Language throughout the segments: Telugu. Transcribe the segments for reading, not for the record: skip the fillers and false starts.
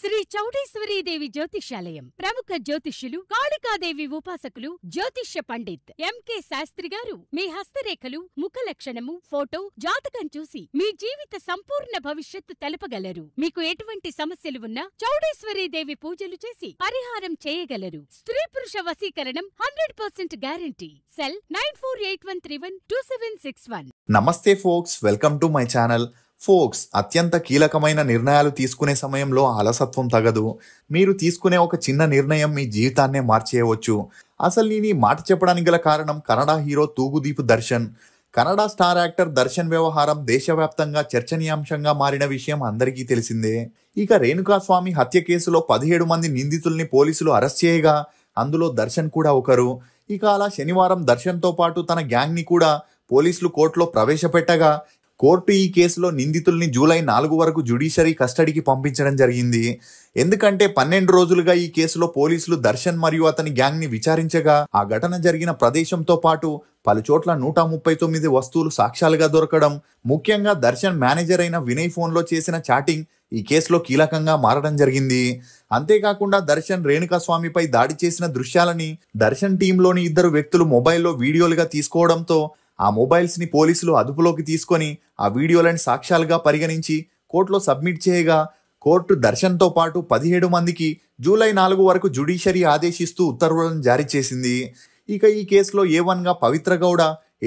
శ్రీ చౌడేశ్వరీదేవి జ్యోతిష్యాలయం ప్రముఖ జ్యోతిష్యులు కాళికాదేవి ఉపాసకులు జ్యోతిష్య పండిత్ ఎంకే శాస్త్రి గారు మీ హస్తరేఖలు ముఖ లక్షణము ఫోటో జాతకం చూసి మీ జీవిత సంపూర్ణ భవిష్యత్తు తెలపగలరు. మీకు ఎటువంటి సమస్యలు ఉన్నా చౌడేశ్వరీదేవి పూజలు చేసి పరిహారం చేయగలరు. స్త్రీ పురుష వశీకరణం 100% గ్యారంటీ. సెల్ 9481312761. నమస్తే folks, welcome to my channel. Folks, అత్యంత కీలకమైన నిర్ణయాలు తీసుకునే సమయంలో అలసత్వం తగదు. మీరు తీసుకునే ఒక చిన్న నిర్ణయం మీ జీవితాన్నే మార్చేయవచ్చు. అసలు నేను ఈ మాట చెప్పడానికి గల కారణం Kannada hero Thoogudeep Darshan. Kannada star actor Darshan వ్యవహారం దేశవ్యాప్తంగా చర్చనీయాంశంగా మారిన విషయం అందరికీ తెలిసిందే. ఇక రేణుకాస్వామి హత్య కేసులో 17 మంది నిందితుల్ని పోలీసులు అరెస్ట్ చేయగా అందులో దర్శన్ కూడా ఒకరు. ఇక అలా శనివారం దర్శన్తో పాటు తన గ్యాంగ్ ని కూడా పోలీసులు కోర్టులో ప్రవేశపెట్టగా కోర్టు ఈ కేసులో నిందితుల్ని జూలై 4 వరకు జ్యుడిషియరీ కస్టడీకి పంపించడం జరిగింది. ఎందుకంటే 12 రోజులుగా ఈ కేసులో పోలీసులు దర్శన్ మరియు అతని గ్యాంగ్ ని విచారించగా ఆ ఘటన జరిగిన ప్రదేశంతో పాటు పలుచోట్ల 139 వస్తువులు సాక్ష్యాలుగా దొరకడం, ముఖ్యంగా దర్శన్ మేనేజర్ అయిన వినయ్ ఫోన్లో చేసిన చాటింగ్ ఈ కేసులో కీలకంగా మారడం జరిగింది. అంతేకాకుండా దర్శన్ రేణుకాస్వామిపై దాడి చేసిన దృశ్యాలని దర్శన్ టీంలోని 2 వ్యక్తులు మొబైల్లో వీడియోలుగా తీసుకోవడంతో ఆ మొబైల్స్ ని పోలీసులు అదుపులోకి తీసుకొని ఆ వీడియోలను సాక్ష్యాలుగా పరిగణించి కోర్టులో సబ్మిట్ చేయగా కోర్టు దర్శన్తో పాటు 17 మందికి జూలై 4 వరకు జ్యుడిషియరీ ఆదేశిస్తూ ఉత్తర్వులను జారీ చేసింది. ఇక ఈ కేసులో A1గా పవిత్ర గౌడ,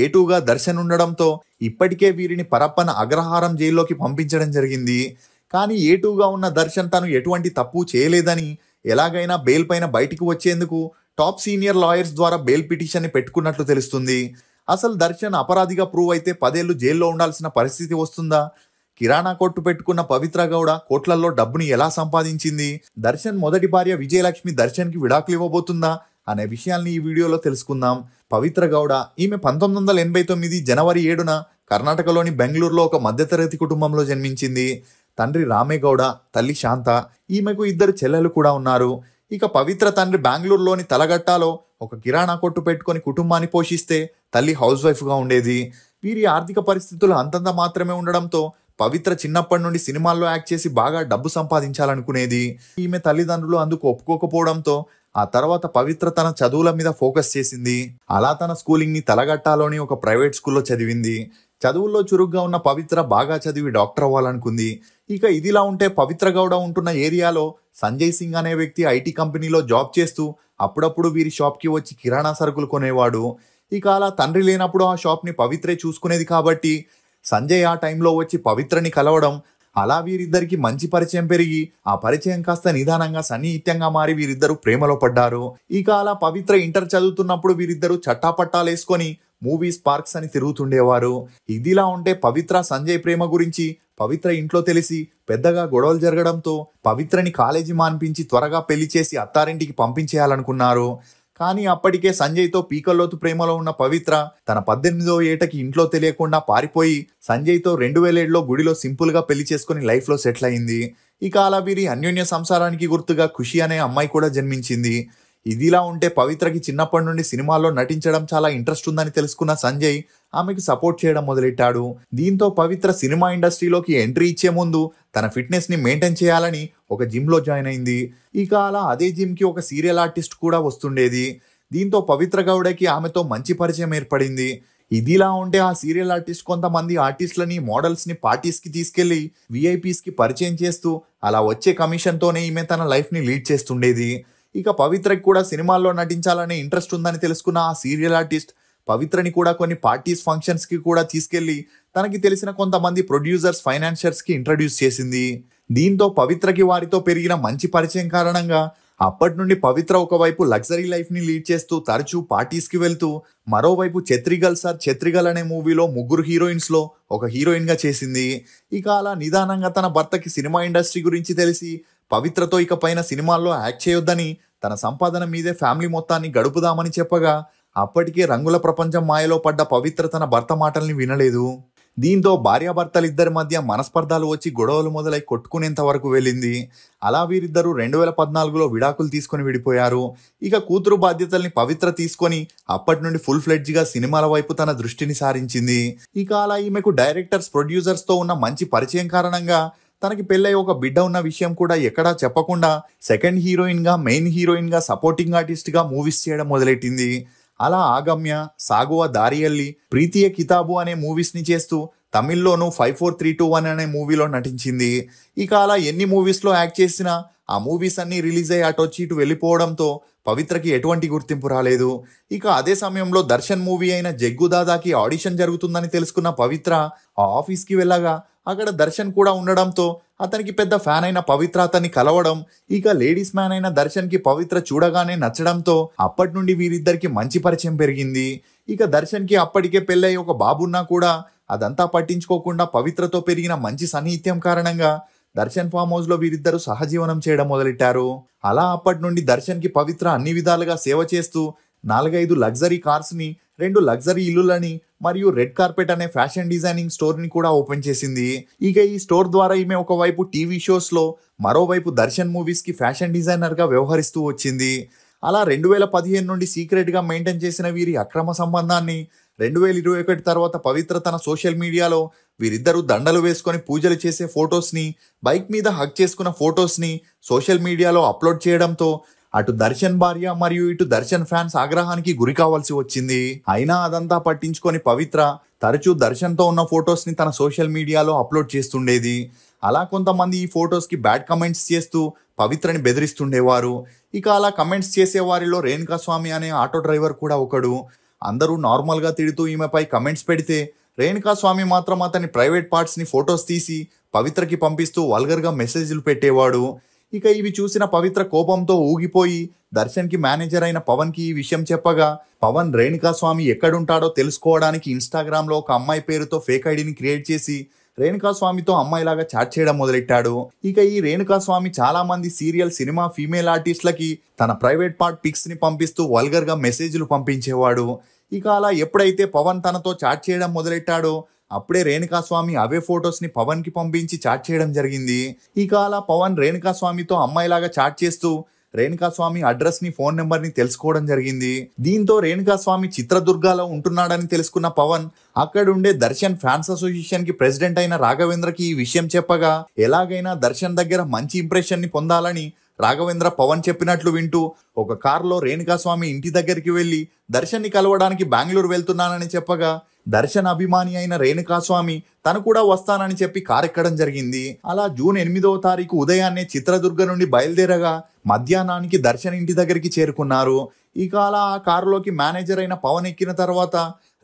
A2గా దర్శన్ ఉండడంతో ఇప్పటికే వీరిని పరప్పన అగ్రహారం జైల్లోకి పంపించడం జరిగింది. కానీ A2గా ఉన్న దర్శన్ తను ఎటువంటి తప్పు చేయలేదని ఎలాగైనా బెయిల్ పైన బయటికి వచ్చేందుకు టాప్ సీనియర్ లాయర్స్ ద్వారా బెయిల్ పిటిషన్ ని పెట్టుకున్నట్లు తెలుస్తుంది. అసలు దర్శన్ అపరాధిగా ప్రూవ్ అయితే 10 ఏళ్లు జైల్లో ఉండాల్సిన పరిస్థితి వస్తుందా? కిరాణా కొట్టు పెట్టుకున్న పవిత్ర గౌడ కోట్లల్లో డబ్బుని ఎలా సంపాదించింది? దర్శన్ మొదటి భార్య విజయలక్ష్మి దర్శన్ కి విడాకులు ఇవ్వబోతుందా అనే విషయాల్ని ఈ వీడియోలో తెలుసుకుందాం. పవిత్ర గౌడ ఈమె 1989 జనవరి 7న కర్ణాటకలోని బెంగళూరులో ఒక మధ్యతరగతి కుటుంబంలో జన్మించింది. తండ్రి రామేగౌడ, తల్లి శాంత. ఈమెకు 2 చెల్లెలు కూడా ఉన్నారు. ఇక పవిత్ర తండ్రి బెంగళూరులోని తలగట్టాలో ఒక కిరాణా కొట్టు పెట్టుకుని కుటుంబాన్ని పోషిస్తే తల్లి హౌస్ వైఫ్ గా ఉండేది. వీరి ఆర్థిక పరిస్థితులు అంతంత మాత్రమే ఉండడంతో పవిత్ర చిన్నప్పటి నుండి సినిమాల్లో యాక్ట్ చేసి బాగా డబ్బు సంపాదించాలనుకునేది. ఈమె తల్లిదండ్రులు అందుకు ఒప్పుకోకపోవడంతో ఆ తర్వాత పవిత్ర తన చదువుల మీద ఫోకస్ చేసింది. అలా తన స్కూలింగ్ ని తలగట్టాలోని ఒక ప్రైవేట్ స్కూల్లో చదివింది. చదువుల్లో చురుగ్గా ఉన్న పవిత్ర బాగా చదివి డాక్టర్ అవ్వాలనుకుంది. ఇక ఇదిలా ఉంటే పవిత్ర గౌడ ఉంటున్న ఏరియాలో సంజయ్ సింగ్ అనే వ్యక్తి ఐటీ కంపెనీలో జాబ్ చేస్తూ అప్పుడప్పుడు వీరి షాప్కి వచ్చి కిరాణా సరుకులు కొనేవాడు. ఇక అలా తండ్రి లేనప్పుడు ఆ షాప్ని పవిత్రే చూసుకునేది కాబట్టి సంజయ్ ఆ టైంలో వచ్చి పవిత్రని కలవడం, అలా వీరిద్దరికి మంచి పరిచయం పెరిగి ఆ పరిచయం కాస్త నిదానంగా సన్నిహిత్యంగా మారి వీరిద్దరూ ప్రేమలో పడ్డారు. ఇక అలా పవిత్ర ఇంటర్ చదువుతున్నప్పుడు వీరిద్దరూ చట్టాపట్టాలేసుకొని మూవీస్, పార్క్స్ అని తిరుగుతుండేవారు. ఇదిలా ఉంటే పవిత్ర సంజయ్ ప్రేమ గురించి పవిత్ర ఇంట్లో తెలిసి పెద్దగా గొడవలు జరగడంతో పవిత్రని కాలేజీ మాన్పించి త్వరగా పెళ్లి చేసి అత్తారింటికి పంపించేయాలనుకున్నారు. కానీ అప్పటికే సంజయ్తో పీకల్లోతు ప్రేమలో ఉన్న పవిత్ర తన 18వ ఏటకి ఇంట్లో తెలియకుండా పారిపోయి సంజయ్తో 2007లో గుడిలో సింపుల్ గా పెళ్లి చేసుకుని లైఫ్ లో సెటిల్ అయింది. ఇక అలా వీరి అన్యోన్య సంసారానికి గుర్తుగా ఖుషి అనే అమ్మాయి కూడా జన్మించింది. ఇదిలా ఉంటే పవిత్రకి చిన్నప్పటి నుండి సినిమాల్లో నటించడం చాలా ఇంట్రెస్ట్ ఉందని తెలుసుకున్న సంజయ్ ఆమెకు సపోర్ట్ చేయడం మొదలెట్టాడు. దీంతో పవిత్ర సినిమా ఇండస్ట్రీలోకి ఎంట్రీ ఇచ్చే ముందు తన ఫిట్నెస్ ని మెయింటైన్ చేయాలని ఒక జిమ్ లో జాయిన్ అయింది. ఇక అలా అదే జిమ్ కి ఒక సీరియల్ ఆర్టిస్ట్ కూడా వస్తుండేది. దీంతో పవిత్ర గౌడకి ఆమెతో మంచి పరిచయం ఏర్పడింది. ఇదిలా ఉంటే ఆ సీరియల్ ఆర్టిస్ట్ కొంతమంది ఆర్టిస్టులని, మోడల్స్ ని పార్టీస్ కి తీసుకెళ్లి విఐపీస్ కి పరిచయం చేస్తూ అలా వచ్చే కమిషన్ తోనే ఈమె తన లైఫ్ ని లీడ్ చేస్తుండేది. ఇక పవిత్రకి కూడా సినిమాల్లో నటించాలనే ఇంట్రెస్ట్ ఉందని తెలుసుకున్న ఆ సీరియల్ ఆర్టిస్ట్ పవిత్రని కూడా కొన్ని పార్టీస్, ఫంక్షన్స్ కి కూడా తీసుకెళ్లి తనకి తెలిసిన కొంతమంది ప్రొడ్యూసర్స్, ఫైనాన్షియర్స్ కి ఇంట్రడ్యూస్ చేసింది. దీంతో పవిత్రకి వారితో పెరిగిన మంచి పరిచయం కారణంగా అప్పటి నుండి పవిత్ర ఒకవైపు లగ్జరీ లైఫ్ ని లీడ్ చేస్తూ తరచూ పార్టీస్ కి వెళ్తూ మరోవైపు ఛత్రిగల్ సార్ ఛత్రిగల్ అనే మూవీలో 3 హీరోయిన్స్ లో ఒక హీరోయిన్ గా చేసింది. ఇక అలా నిదానంగా తన భర్తకి సినిమా ఇండస్ట్రీ గురించి తెలిసి పవిత్రతో ఇక పైన సినిమాల్లో యాక్ట్ చేయొద్దని తన సంపాదన మీదే ఫ్యామిలీ మొత్తాన్ని గడుపుదామని చెప్పగా అప్పటికే రంగుల ప్రపంచం మాయలో పడ్డ పవిత్ర తన భర్త మాటల్ని వినలేదు. దీంతో భార్యాభర్తలిద్దరి మధ్య మనస్పర్ధాలు వచ్చి గొడవలు మొదలై కొట్టుకునేంత వరకు వెళ్ళింది. అలా వీరిద్దరూ 2014లో విడాకులు తీసుకొని విడిపోయారు. ఇక కూతురు బాధ్యతల్ని పవిత్ర తీసుకొని అప్పటి నుండి ఫుల్ ఫ్లెడ్జ్ గా సినిమాల వైపు తన దృష్టిని సారించింది. ఇక అలా ఈమెకు డైరెక్టర్స్, ప్రొడ్యూసర్స్ తో ఉన్న మంచి పరిచయం కారణంగా తనకి పెళ్ళై ఒక బిడ్డ ఉన్న విషయం కూడా ఎక్కడా చెప్పకుండా సెకండ్ హీరోయిన్ గా మెయిన్ హీరోయిన్ గా సపోర్టింగ్ ఆర్టిస్ట్ గా మూవీస్ చేయడం మొదలెట్టింది. అలా ఆగమ్య, సాగువ దారియల్లి, ప్రీతియ కితాబు అనే మూవీస్ ని చేస్తూ తమిళ్లోనూ 5431 అనే మూవీలో నటించింది. ఇక అలా ఎన్ని మూవీస్ లో యాక్ట్ చేసినా ఆ మూవీస్ అన్ని రిలీజ్ అయ్యి అటొచ్చి ఇటు వెళ్ళిపోవడంతో పవిత్రకి ఎటువంటి గుర్తింపు రాలేదు. ఇక అదే సమయంలో దర్శన్ మూవీ అయిన జగ్గుదాదాకి ఆడిషన్ జరుగుతుందని తెలుసుకున్న పవిత్ర ఆ ఆఫీస్కి వెళ్ళగా అక్కడ దర్శన్ కూడా ఉండడంతో అతనికి పెద్ద ఫ్యాన్ అయిన పవిత్ర అతన్ని కలవడం, ఇక లేడీస్ మ్యాన్ అయిన దర్శన్ కి పవిత్ర చూడగానే నచ్చడంతో అప్పటి నుండి వీరిద్దరికి మంచి పరిచయం పెరిగింది. ఇక దర్శన్ కి అప్పటికే పెళ్ళై ఒక బాబున్నా కూడా అదంతా పట్టించుకోకుండా పవిత్రతో పెరిగిన మంచి సన్నిహిత్యం కారణంగా దర్శన్ ఫామ్ హౌస్ లో వీరిద్దరూ సహజీవనం చేయడం మొదలెట్టారు. అలా అప్పటి నుండి దర్శన్ కి పవిత్ర అన్ని విధాలుగా సేవ చేస్తూ 4-5 లగ్జరీ కార్స్ ని, 2 లగ్జరీ ఇల్లులని మరియు రెడ్ కార్పెట్ అనే ఫ్యాషన్ డిజైనింగ్ స్టోర్ ని కూడా ఓపెన్ చేసింది. ఇక ఈ స్టోర్ ద్వారా ఈమె ఒకవైపు టీవీ షోస్ లో, మరోవైపు దర్శన్ మూవీస్ కి ఫ్యాషన్ డిజైనర్ గా వ్యవహరిస్తూ వచ్చింది. అలా 2015 నుండి సీక్రెట్ గా మెయింటైన్ చేసిన వీరి అక్రమ సంబంధాన్ని 2021 తర్వాత పవిత్ర తన సోషల్ మీడియాలో వీరిద్దరూ దండలు వేసుకొని పూజలు చేసే ఫొటోస్ ని, బైక్ మీద హగ్ చేసుకున్న ఫొటోస్ ని సోషల్ మీడియాలో అప్లోడ్ చేయడంతో అటు దర్శన్ భార్య మరియు ఇటు దర్శన్ ఫ్యాన్స్ ఆగ్రహానికి గురి కావాల్సి వచ్చింది. అయినా అదంతా పట్టించుకొని పవిత్ర తరచూ దర్శన్తో ఉన్న ఫొటోస్ ని తన సోషల్ మీడియాలో అప్లోడ్ చేస్తుండేది. అలా కొంతమంది ఈ ఫొటోస్ కి బ్యాడ్ కమెంట్స్ చేస్తూ పవిత్రని బెదిరిస్తుండేవారు. ఇక అలా కమెంట్స్ చేసే వారిలో రేణుకాస్వామి అనే ఆటో డ్రైవర్ కూడా ఒకడు. అందరూ నార్మల్ గా తిడుతూ ఈమెపై కమెంట్స్ పెడితే రేణుకాస్వామి మాత్రం అతని ప్రైవేట్ పార్ట్స్ ని ఫొటోస్ తీసి పవిత్రకి పంపిస్తూ వల్గర్ గా మెసేజ్లు పెట్టేవాడు. ఇక ఇవి చూసిన పవిత్ర కోపంతో ఊగిపోయి దర్శన్ కి మేనేజర్ అయిన పవన్ కి ఈ విషయం చెప్పగా పవన్ రేణుకాస్వామి ఎక్కడుంటాడో తెలుసుకోవడానికి ఇన్స్టాగ్రామ్ లో ఒక అమ్మాయి పేరుతో ఫేక్ ఐడిని క్రియేట్ చేసి రేణుకాస్వామితో అమ్మాయిలాగా చాట్ చేయడం మొదలెట్టాడు. ఇక ఈ రేణుకాస్వామి చాలా మంది సీరియల్, సినిమా ఫీమేల్ ఆర్టిస్టులకి తన ప్రైవేట్ పార్ట్ పిక్స్ ని పంపిస్తూ వల్గర్ గా మెసేజ్లు పంపించేవాడు. ఇక అలా ఎప్పుడైతే పవన్ తనతో చాట్ చేయడం మొదలెట్టాడో అప్పుడే రేణుకాస్వామి అవే ఫొటోస్ ని పవన్ కి పంపించి చాట్ చేయడం జరిగింది. ఇక అలా పవన్ రేణుకాస్వామితో అమ్మాయిలాగా చాట్ చేస్తూ రేణుకాస్వామి అడ్రస్ ని, ఫోన్ నెంబర్ ని తెలుసుకోవడం జరిగింది. దీంతో రేణుకాస్వామి చిత్రదుర్గాలో ఉంటున్నాడని తెలుసుకున్న పవన్ అక్కడుండే దర్శన్ ఫ్యాన్స్ అసోసియేషన్ కి ప్రెసిడెంట్ అయిన రాఘవేంద్రకి ఈ విషయం చెప్పగా ఎలాగైనా దర్శన్ దగ్గర మంచి ఇంప్రెషన్ ని పొందాలని రాఘవేంద్ర పవన్ చెప్పినట్లు వింటూ ఒక కారులో రేణుకాస్వామి ఇంటి దగ్గరికి వెళ్లి దర్శన్ ని కలవడానికి బెంగళూరు వెళ్తున్నానని చెప్పగా దర్శన్ అభిమాని అయిన రేణుకాస్వామి తను కూడా వస్తానని చెప్పి కారు ఎక్కడం జరిగింది. అలా జూన్ 8వ తారీఖు ఉదయాన్నే చిత్రదుర్గ నుండి బయలుదేరగా మధ్యాహ్నానికి దర్శన్ ఇంటి దగ్గరికి చేరుకున్నారు. ఇక అలా ఆ కారులోకి మేనేజర్ అయిన పవన్ ఎక్కిన తర్వాత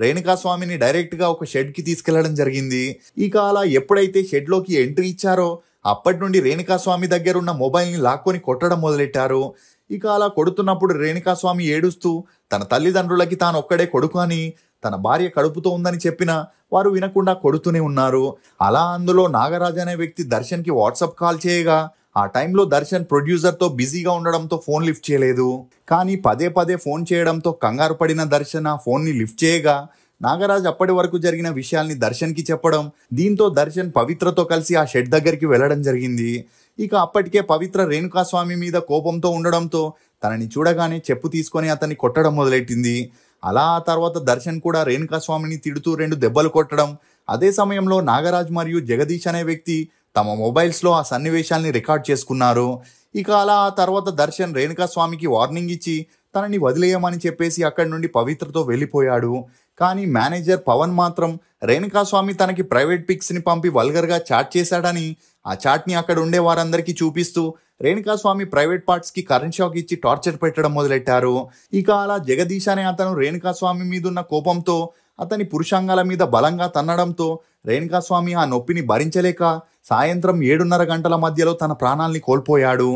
రేణుకాస్వామిని డైరెక్ట్ గా ఒక షెడ్ కి తీసుకెళ్లడం జరిగింది. ఇక అలా ఎప్పుడైతే షెడ్ లోకి ఎంట్రీ ఇచ్చారో అప్పటి నుండి రేణుకాస్వామి దగ్గర ఉన్న మొబైల్ ని లాక్కొని కొట్టడం మొదలెట్టారు. ఇక అలా కొడుతున్నప్పుడు రేణుకాస్వామి ఏడుస్తూ తన తల్లిదండ్రులకి తాను ఒక్కడే కొడుకు అని, తన భార్య కడుపుతో ఉందని చెప్పినా వారు వినకుండా కొడుతూనే ఉన్నారు. అలా అందులో నాగరాజ్ అనే వ్యక్తి దర్శన్ కి వాట్సాప్ కాల్ చేయగా ఆ టైంలో దర్శన్ ప్రొడ్యూసర్ తో బిజీగా ఉండడంతో ఫోన్ లిఫ్ట్ చేయలేదు. కానీ పదే పదే ఫోన్ చేయడంతో కంగారు పడిన దర్శన్ ఆ ఫోన్ ని లిఫ్ట్ చేయగా నాగరాజ్ అప్పటి వరకు జరిగిన విషయాల్ని దర్శన్ కి చెప్పడం, దీంతో దర్శన్ పవిత్రతో కలిసి ఆ షెడ్ దగ్గరికి వెళ్లడం జరిగింది. ఇక అప్పటికే పవిత్ర రేణుకాస్వామి మీద కోపంతో ఉండడంతో తనని చూడగానే చెప్పు తీసుకొని అతన్ని కొట్టడం మొదలెట్టింది. అలా ఆ తర్వాత దర్శన్ కూడా రేణుకాస్వామిని తిడుతూ 2 దెబ్బలు కొట్టడం, అదే సమయంలో నాగరాజ్ మరియు జగదీష్ అనే వ్యక్తి తమ మొబైల్స్ లో ఆ సన్నివేశాల్ని రికార్డ్ చేసుకున్నారు. ఇక అలా ఆ తర్వాత దర్శన్ రేణుకాస్వామికి వార్నింగ్ ఇచ్చి తనని వదిలేయమని చెప్పేసి అక్కడి నుండి పవిత్రతో వెళ్ళిపోయాడు. కానీ మేనేజర్ పవన్ మాత్రం రేణుకాస్వామి తనకి ప్రైవేట్ పిక్స్ ని పంపి వల్గర్ గా చాట్ చేశాడని ఆ చాట్ ని అక్కడ ఉండే వారందరికీ చూపిస్తూ రేణుకాస్వామి ప్రైవేట్ పార్ట్స్ కి కరెంట్ షాక్ ఇచ్చి టార్చర్ పెట్టడం మొదలెట్టారు. ఇక అలా జగదీష్ అనే అతను రేణుకాస్వామి మీదున్న కోపంతో అతని పురుషాంగాల మీద బలంగా తన్నడంతో రేణుకాస్వామి ఆ నొప్పిని భరించలేక సాయంత్రం 7:30 గంటల మధ్యలో తన ప్రాణాల్ని కోల్పోయాడు.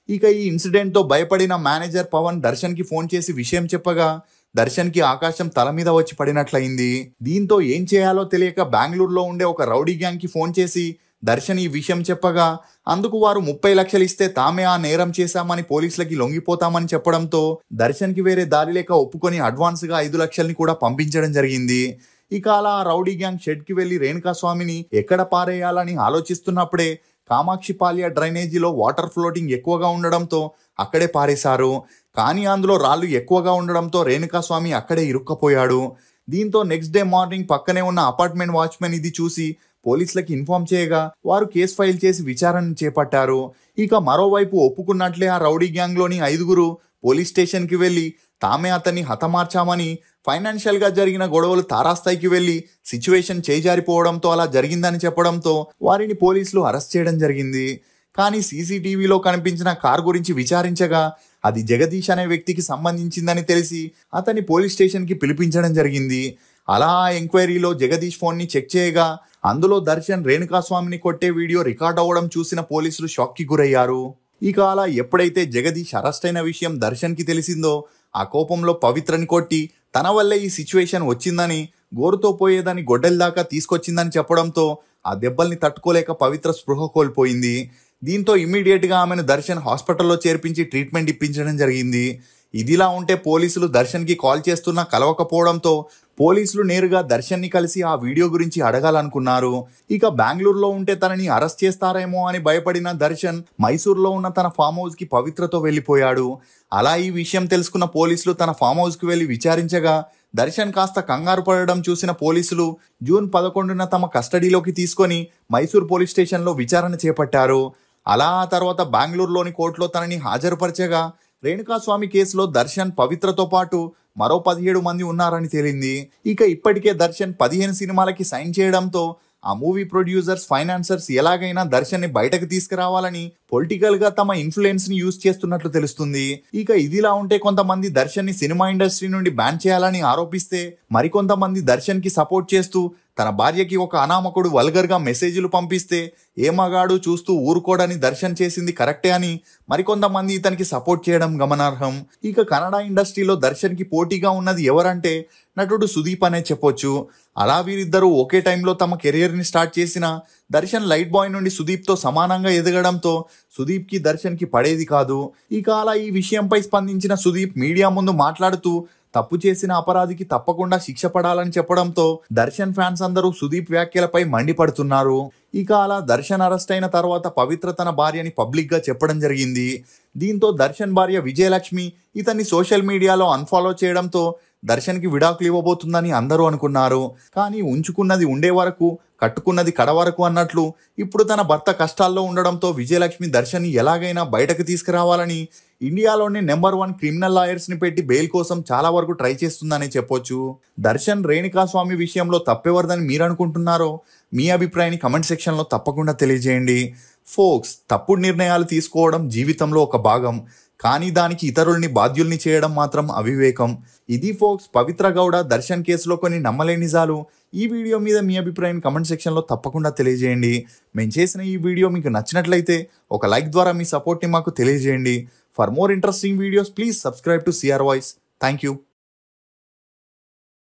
ఇక ఈ ఇన్సిడెంట్ తో భయపడిన మేనేజర్ పవన్ దర్శన్ కి ఫోన్ చేసి విషయం చెప్పగా దర్శన్ కి ఆకాశం తల మీద వచ్చి పడినట్లయింది. దీంతో ఏం చేయాలో తెలియక బెంగళూరులో ఉండే ఒక రౌడీ గ్యాంగ్ కి ఫోన్ చేసి దర్శన్ ఈ విషయం చెప్పగా అందుకు వారు 30 లక్షలు ఇస్తే తామే ఆ నేరం చేశామని పోలీసులకి లొంగిపోతామని చెప్పడంతో దర్శన్ కి వేరే దారి లేక ఒప్పుకొని అడ్వాన్స్ గా 5 లక్షల్ని కూడా పంపించడం జరిగింది. ఇక అలా రౌడీ గ్యాంగ్ షెడ్ కి వెళ్లి రేణుకాస్వామిని ఎక్కడ పారేయాలని ఆలోచిస్తున్నప్పుడే కామాక్షిపాల్య డ్రైనేజీలో వాటర్ ఫ్లోటింగ్ ఎక్కువగా ఉండడంతో అక్కడే పారేశారు. కానీ అందులో రాళ్లు ఎక్కువగా ఉండడంతో రేణుకాస్వామి అక్కడే ఇరుక్కపోయాడు. దీంతో నెక్స్ట్ డే మార్నింగ్ పక్కనే ఉన్న అపార్ట్మెంట్ వాచ్మెన్ ఇది చూసి పోలీసులకు ఇన్ఫార్మ్ చేయగా వారు కేసు ఫైల్ చేసి విచారణ చేపట్టారు. ఇక మరోవైపు ఒప్పుకున్నట్లే ఆ రౌడీ గ్యాంగ్లోని 5 పోలీస్ స్టేషన్కి వెళ్లి తామే అతన్ని హతమార్చామని, ఫైనాన్షియల్ గా జరిగిన గొడవలు తారాస్థాయికి వెళ్లి సిచ్యువేషన్ చేజారిపోవడంతో అలా జరిగిందని చెప్పడంతో వారిని పోలీసులు అరెస్ట్ చేయడం జరిగింది. కానీ సీసీటీవీలో కనిపించిన కార్ గురించి విచారించగా అది జగదీష్ అనే వ్యక్తికి సంబంధించిందని తెలిసి అతన్ని పోలీస్ స్టేషన్కి పిలిపించడం జరిగింది. అలా ఆ ఎంక్వైరీలో జగదీష్ ఫోన్ని చెక్ చేయగా అందులో దర్శన్ రేణుకాస్వామిని కొట్టే వీడియో రికార్డ్ అవ్వడం చూసిన పోలీసులు షాక్కి గురయ్యారు. ఇక అలా ఎప్పుడైతే జగదీష్ అరెస్ట్ అయిన విషయం దర్శన్కి తెలిసిందో ఆ కోపంలో పవిత్రని కొట్టి తన వల్లే ఈ సిచ్యువేషన్ వచ్చిందని, గోరుతో పోయేదాన్ని గొడ్డలి దాకా తీసుకొచ్చిందని చెప్పడంతో ఆ దెబ్బల్ని తట్టుకోలేక పవిత్ర స్పృహ కోల్పోయింది. దీంతో ఇమ్మీడియట్గా ఆమెను దర్శన్ హాస్పిటల్లో చేర్పించి ట్రీట్మెంట్ ఇప్పించడం జరిగింది. ఇదిలా ఉంటే పోలీసులు దర్శన్కి కాల్ చేస్తున్నా కలవకపోవడంతో పోలీసులు నేరుగా దర్శన్ని కలిసి ఆ వీడియో గురించి అడగాలనుకున్నారు. ఇక బెంగళూరులో ఉంటే తనని అరెస్ట్ చేస్తారేమో అని భయపడిన దర్శన్ మైసూర్లో ఉన్న తన ఫామ్ హౌస్కి పవిత్రతో వెళ్ళిపోయాడు. అలా ఈ విషయం తెలుసుకున్న పోలీసులు తన ఫామ్ హౌస్కి వెళ్ళి విచారించగా దర్శన్ కాస్త కంగారు పడడం చూసిన పోలీసులు జూన్ 11న తమ కస్టడీలోకి తీసుకొని మైసూర్ పోలీస్ స్టేషన్లో విచారణ చేపట్టారు. అలా ఆ తర్వాత బెంగళూరులోని కోర్టులో తనని హాజరుపరచగా రేణుకాస్వామి కేసులో దర్శన్, పవిత్రతో పాటు మరో 17 మంది ఉన్నారని తేలింది. ఇక ఇప్పటికే దర్శన్ 15 సినిమాలకి సైన్ చేయడంతో ఆ మూవీ ప్రొడ్యూసర్స్, ఫైనాన్సర్స్ ఎలాగైనా దర్శన్ని బయటకు తీసుకురావాలని పొలిటికల్ గా తమ ఇన్ఫ్లుయెన్స్ ని యూజ్ చేస్తున్నట్లు తెలుస్తుంది. ఇక ఇదిలా ఉంటే కొంతమంది దర్శన్ ని సినిమా ఇండస్ట్రీ నుండి బ్యాన్ చేయాలని ఆరోపిస్తే మరికొంతమంది దర్శన్ కి సపోర్ట్ చేస్తూ తన భార్యకి ఒక అనామకుడు వల్గర్ గా మెసేజ్లు పంపిస్తే ఏ మగాడు చూస్తూ ఊరుకోడని దర్శన్ చేసింది కరెక్టే అని మరికొంతమంది ఇతనికి సపోర్ట్ చేయడం గమనార్హం. ఇక కన్నడ ఇండస్ట్రీలో దర్శన్ కి పోటీగా ఉన్నది ఎవరంటే నటుడు సుదీప్ అనే చెప్పొచ్చు. అలా వీరిద్దరూ ఒకే టైంలో తమ కెరియర్ ని స్టార్ట్ చేసిన దర్శన్ లైట్ బాయ్ నుండి సుదీప్ తో సమానంగా ఎదగడంతో సుదీప్ కి దర్శన్ కి పడేది కాదు. ఇక అలా ఈ విషయంపై స్పందించిన సుదీప్ మీడియా ముందు మాట్లాడుతూ తప్పు చేసిన అపరాధికి తప్పకుండా శిక్ష పడాలని చెప్పడంతో దర్శన్ ఫ్యాన్స్ అందరూ సుదీప్ వ్యాఖ్యలపై మండిపడుతున్నారు. ఇక అలా దర్శన్ అరెస్ట్ అయిన తర్వాత పవిత్ర తన భార్యని పబ్లిక్ గా చెప్పడం జరిగింది. దీంతో దర్శన్ భార్య విజయలక్ష్మి ఇతన్ని సోషల్ మీడియాలో అన్ఫాలో చేయడంతో దర్శన్కి విడాకులు ఇవ్వబోతుందని అందరూ అనుకున్నారు. కానీ ఉంచుకున్నది ఉండే వరకు, కట్టుకున్నది కడ వరకు అన్నట్లు ఇప్పుడు తన భర్త కష్టాల్లో ఉండడంతో విజయలక్ష్మి దర్శన్ని ఎలాగైనా బయటకు తీసుకురావాలని ఇండియాలోనే నెంబర్ 1 క్రిమినల్ లాయర్స్ ని పెట్టి బెయిల్ కోసం చాలా వరకు ట్రై చేస్తుందని చెప్పొచ్చు. దర్శన్, రేణుకాస్వామి విషయంలో తప్పెవరిదని మీరు అనుకుంటున్నారో మీ అభిప్రాయాన్ని కమెంట్ సెక్షన్లో తప్పకుండా తెలియజేయండి. ఫోక్స్, తప్పుడు నిర్ణయాలు తీసుకోవడం జీవితంలో ఒక భాగం, కానీ దానికి ఇతరుల్ని బాధ్యుల్ని చేయడం మాత్రం అవివేకం. ఇది ఫోక్స్, పవిత్ర గౌడ దర్శన్ కేసులో కొన్ని నమ్మలేని నిజాలు. ఈ వీడియో మీద మీ అభిప్రాయం కమెంట్ సెక్షన్లో తప్పకుండా తెలియజేయండి. మేము చేసిన ఈ వీడియో మీకు నచ్చినట్లయితే ఒక లైక్ ద్వారా మీ సపోర్ట్ని మాకు తెలియజేయండి. For more interesting videos please subscribe to CR voice. Thank you.